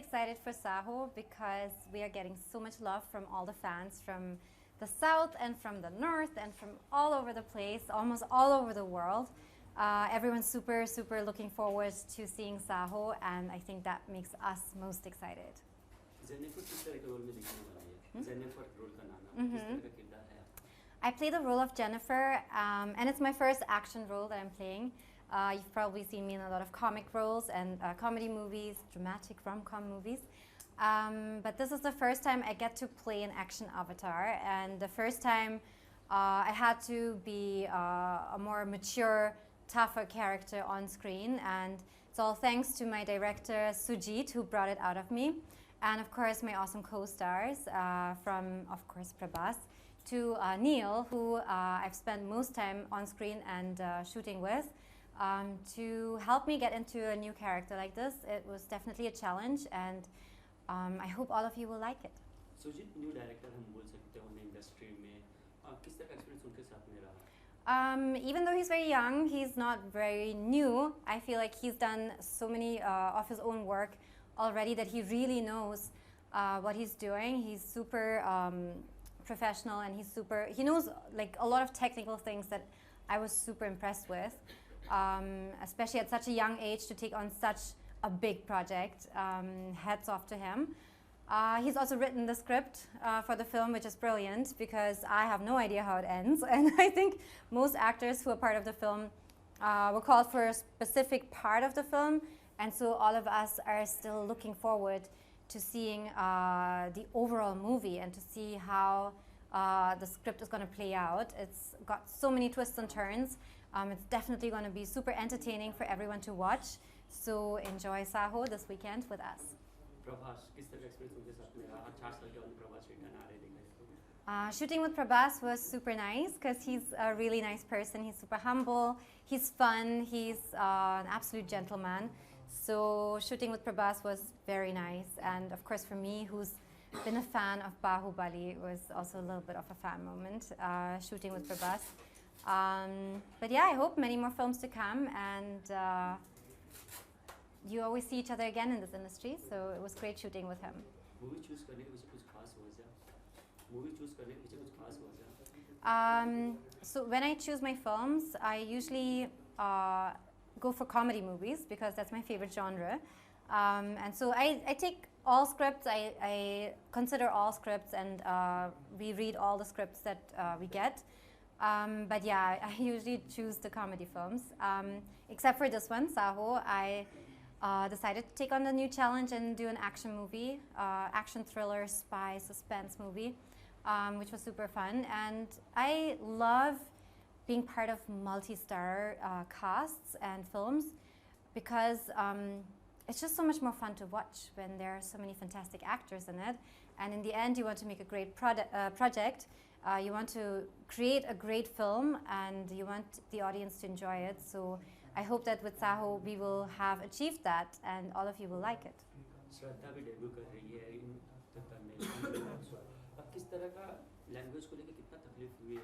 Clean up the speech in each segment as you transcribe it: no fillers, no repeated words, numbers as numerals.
excited for Saaho because we are getting so much love from all the fans from the south and from the north and from all over the place, almost all over the world. Everyone's super, super looking forward to seeing Saaho, and I think that makes us most excited. I play the role of Jennifer, and it's my first action role that I'm playing. You've probably seen me in a lot of comic roles and comedy movies, dramatic rom-com movies. But this is the first time I get to play an action avatar, and the first time I had to be a more mature, tougher character on screen, and it's all thanks to my director Sujit, who brought it out of me, and of course my awesome co-stars from, of course, Prabhas, to Neil, who I've spent most time on screen and shooting with, to help me get into a new character like this. It was definitely a challenge, and I hope all of you will like it. Sujit, new director हम बोल सकते हैं in industry में किस तरह का experience उनके साथ में रहा? Even though he's very young, he's not very new. I feel like he's done so many of his own work already that he really knows what he's doing. He's super professional, and he knows like a lot of technical things that I was super impressed with, especially at such a young age to take on such a big project. Hats off to him. He's also written the script for the film, which is brilliant because I have no idea how it ends, and I think most actors who are part of the film were called for a specific part of the film, and so all of us are still looking forward to seeing the overall movie and to see how the script is going to play out. It's got so many twists and turns. It's definitely going to be super entertaining for everyone to watch. So enjoy Saaho this weekend with us. Prabhas, किस तरह का experience उनके साथ में रहा? 4 साल के बाद Prabhas return आ रहे हैं। Shooting with Prabhas was super nice because he's a really nice person. He's super humble, he's fun, he's an absolute gentleman. So shooting with Prabhas was very nice, and of course for me, who's been a fan of Bahubali, it was also a little bit of a fan moment shooting with Prabhas. But yeah, I hope many more films to come, and you always see each other again in this industry, so it was great shooting with him. Movie choose करने के पीछे कुछ खास वजह? Movie choose करने के पीछे कुछ खास वजह? So when I choose my films, I usually go for comedy movies because that's my favorite genre. And so I take all scripts, I consider all scripts, and we read all the scripts that we get. But yeah, I usually choose the comedy films. Except for this one, Saaho, I decided to take on the new challenge and do an action movie, action thriller, spy, suspense movie, which was super fun. And I love being part of multi-star casts and films because it's just so much more fun to watch when there are so many fantastic actors in it. And in the end, you want to make a great project. You want to create a great film, and you want the audience to enjoy it. So I hope that with Saaho we will have achieved that, and all of you will like it. श्रद्धा भी debut कर रही है इन तक में। अब किस तरह का लैंग्वेज को लेकर कितना तकलीफ हुई है?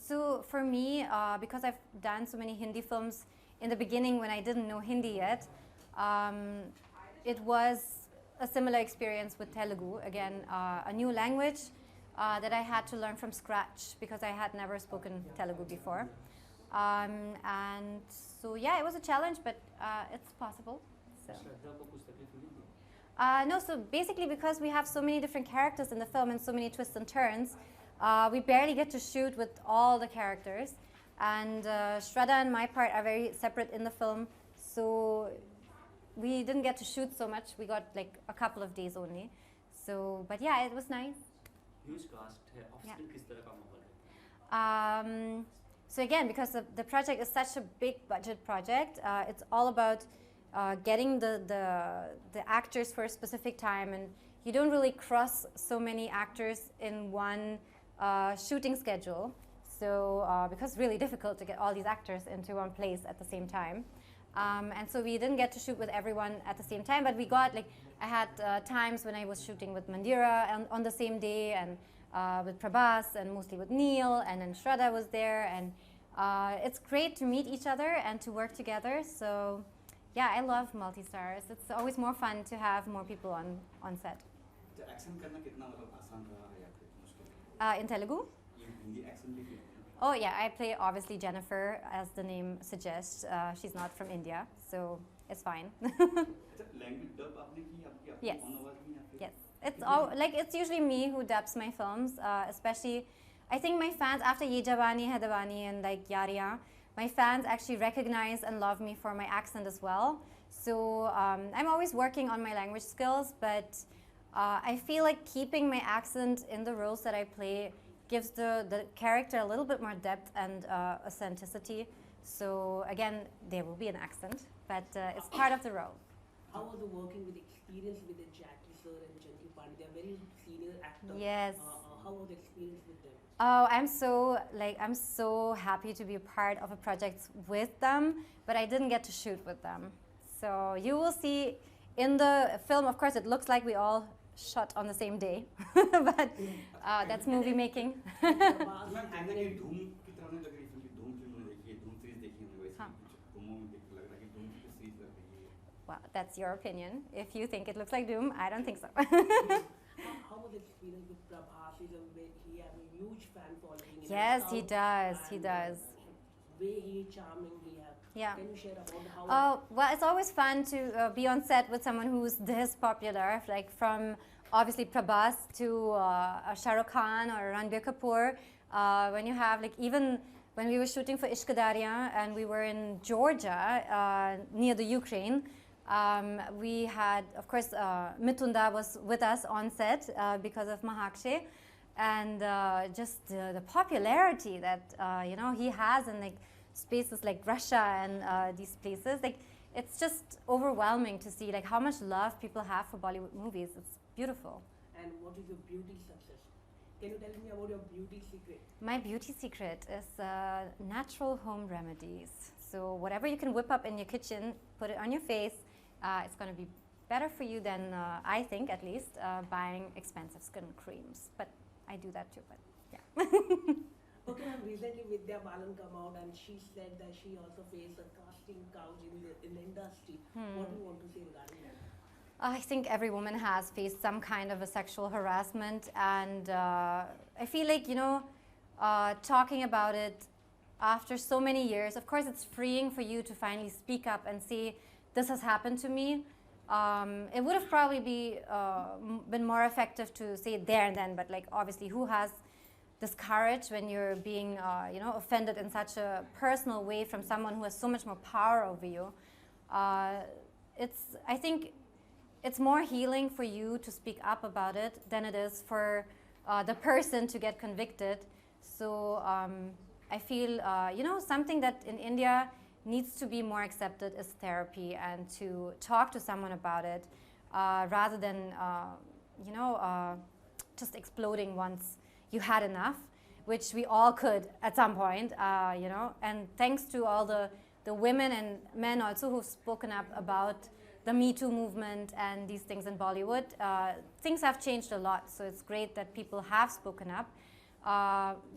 So for me, because I've done so many Hindi films in the beginning when I didn't know Hindi yet, it was a similar experience with Telugu. Again, a new language that I had to learn from scratch because I had never spoken Telugu before. And so yeah, it was a challenge, but it's possible. So. No, so basically because we have so many different characters in the film and so many twists and turns, we barely get to shoot with all the characters. And Shraddha and my part are very separate in the film, so we didn't get to shoot so much. We got like a couple of days only. So, but yeah, it was nice. Huge cast है, off-screen किस तरह का माहौल है? So again, because the project is such a big budget project, it's all about getting the actors for a specific time, and you don't really cross so many actors in one shooting schedule. So because it's really difficult to get all these actors into one place at the same time. And so we didn't get to shoot with everyone at the same time, but we got like, I had times when I was shooting with Mandira on the same day, and with Prabhas, and mostly with Neil, and then Shraddha was there, and it's great to meet each other and to work together. So Yeah, I love multi-stars. It's always more fun to have more people on set. Action करना कितना मतलब आसान रहा है या फिर मुश्किल? In Telugu? ये हिंदी एक्शन भी किया है। Oh yeah, I play obviously Jennifer, as the name suggests. She's not from India, so it's fine. अच्छा लैंग्वेज डब आपने की आपकी अपनी Yes. ऑन आवाज में या फिर? Yes, it's all like it's usually me who dubs my films, especially. I think my fans after Ye Jawani Hai Diwani and like Yariya, my fans actually recognize and love me for my accent as well. So I'm always working on my language skills, but I feel like keeping my accent in the roles that I play gives the character a little bit more depth and authenticity. So again, there will be an accent, but it's part of the role. How was the working with experience with the Jackie sir and Janki Pandey? They are very senior actors. Yes. How was the experience with them? Oh, I'm so happy to be a part of a project with them, but I didn't get to shoot with them. So you will see in the film, of course, it looks like we all shot on the same day, but that's movie making. Prabhas मैं कहना having कि a धूम की तरह नहीं लग रही film की धूम फिल्म मैंने देखी है धूम सीरीज देखी है वैसे हाँ. कुछ प्रोमो में देख लग रहा है कि धूम की सीरीज लग रही है। Well, that's your opinion. If you think it looks like Doom, I don't think so. how was the experience with Prabhas? He has a huge fan following. in Yes, the he South, does. He and, does. Way he is charming. He has. Yeah. Can you share about how? Oh, well, it's always fun to be on set with someone who's this popular, like from obviously Prabhas to Shah Rukh Khan or Ranbir Kapoor. When you have, like, even when we were shooting for Ishq Darya and we were in Georgia, near the Ukraine, we had, of course, Mitunda was with us on set because of Mahakshe. And just the popularity that, he has in, like, spaces like Russia and these places, like, it's just overwhelming to see, like, how much love people have for Bollywood movies. It's beautiful. And what is your beauty success? Can you tell me about your beauty secret? My beauty secret is natural home remedies. So whatever you can whip up in your kitchen, put it on your face. It's going to be better for you than, I think at least, buying expensive skin creams. But I do that too, but yeah. Okay, ma'am, recently Vidya Balan come out and she said that she also faced a casting couch in the industry. What do you want to say regarding that? I think every woman has faced some kind of a sexual harassment, and I feel like, talking about it after so many years, of course it's freeing for you to finally speak up and say, this has happened to me. It would have probably been more effective to say it there and then, but like obviously who has this courage when you're being offended in such a personal way from someone who has so much more power over you? I think it's more healing for you to speak up about it than it is for the person to get convicted. So I feel, something that in India needs to be more accepted is therapy and to talk to someone about it rather than, just exploding once you had enough, which we all could at some point, and thanks to all the women and men also who've spoken up about the Me Too movement and these things in Bollywood, things have changed a lot, so it's great that people have spoken up.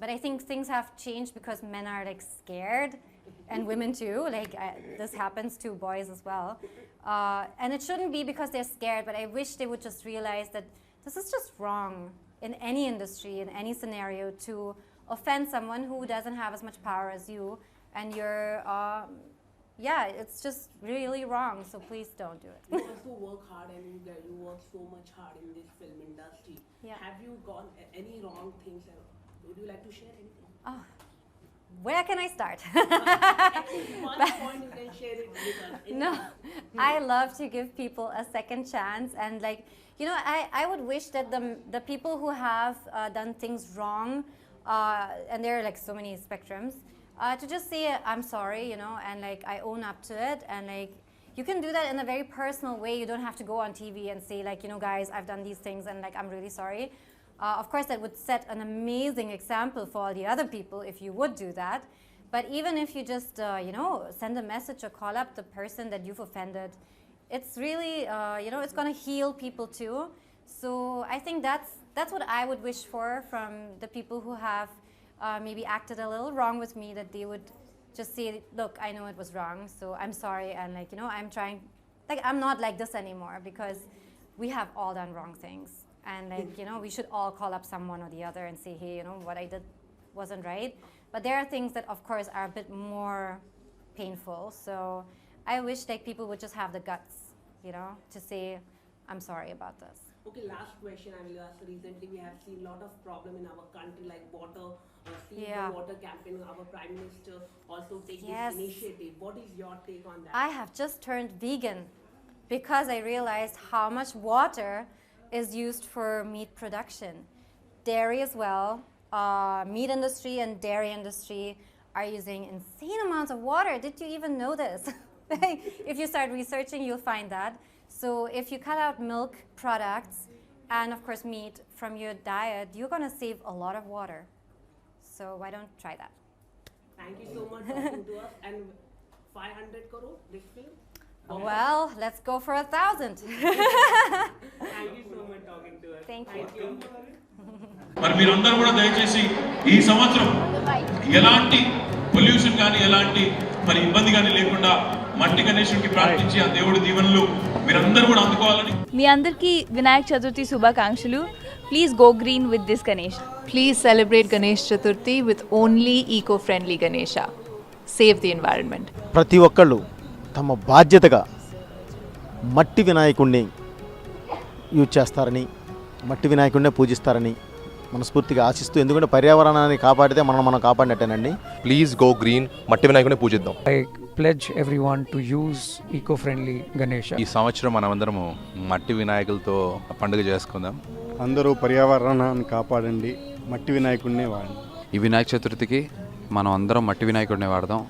But I think things have changed because men are like scared, and women too, like this happens to boys as well. And it shouldn't be because they're scared, but I wish they would just realize that this is just wrong in any industry, in any scenario, to offend someone who doesn't have as much power as you, and you're, it's just really wrong, so please don't do it. You also work hard and you work so much hard in this film industry. Yeah. Have you gone any wrong things? Would you like to share anything? Oh, where can I start? One point you can share it with us. No, I love to give people a second chance, and like, I would wish that the people who have done things wrong, and there are like so many spectrums, to just say I'm sorry, and like I own up to it, and like you can do that in a very personal way. You don't have to go on TV and say like, guys, I've done these things and like I'm really sorry. Of course, that would set an amazing example for all the other people if you would do that. But even if you just, send a message or call up the person that you've offended, it's really, it's going to heal people too. So I think that's what I would wish for from the people who have maybe acted a little wrong with me, that they would just say, look, I know it was wrong, so I'm sorry, and like, you know, I'm trying, like, I'm not like this anymore, because we have all done wrong things, and like, you know, we should all call up someone or the other and say, hey, you know, what I did wasn't right. But there are things that, of course, are a bit more painful. So I wish like people would just have the guts, you know, to say, I'm sorry about this. Okay, last question I will ask. Recently, we have seen a lot of problem in our country, like water, Save the Water campaign. Our Prime Minister also take this initiative. What is your take on that? I have just turned vegan because I realized how much water is used for meat production. Dairy as well. Meat industry and dairy industry are using insane amounts of water. Did you even know this? If you start researching, you'll find that. So if you cut out milk products and of course meat from your diet, you're going to save a lot of water. So why don't try that? Thank you so much for talking to us. And 500 crore this film? Well, let's go for 1,000. Thank you so much talking to us. Thank you. మరి మీరందరూ కూడా దయచేసి ఈ సంవత్సరం ఎలాంటి pollution కానీ ఎలాంటి మరి ఇబ్బంది కానీ లేకుండా మట్టి గణేశుడికి ప్రార్థించి ఆ దేవుడి దీవెనలు మీరందరూ కూడా అందుకోవాలని మీ అందరికీ వినాయక చతుర్థి శుభాకాంక్షలు. Please go green with this Ganesh. Please celebrate Ganesh Chaturthi with only eco-friendly Ganesha. Save the environment. ప్రతి ఒక్కళ్ళు తమ బాధ్యతగా మట్టి వినాయకుడిని యూజ్ చేస్తారని, మట్టి వినాయకుడినే పూజిస్తారని మనస్ఫూర్తిగా ఆశిస్తూ, ఎందుకంటే పర్యావరణాన్ని కాపాడితే మనం కాపాడినట్టేనండి. ప్లీజ్ గో గ్రీన్, మట్టి వినాయకుడిని పూజిద్దాం. I pledge everyone to use eco-friendly Ganesha. ఈ సంవత్సరం మనమందరము మట్టి వినాయకులతో పండుగ చేసుకుందాం. అందరూ పర్యావరణాన్ని కాపాడండి, మట్టి వినాయకుడినే వాడండి. ఈ వినాయక చతుర్థికి మనం అందరం మట్టి వినాయకుడిని వాడదాం.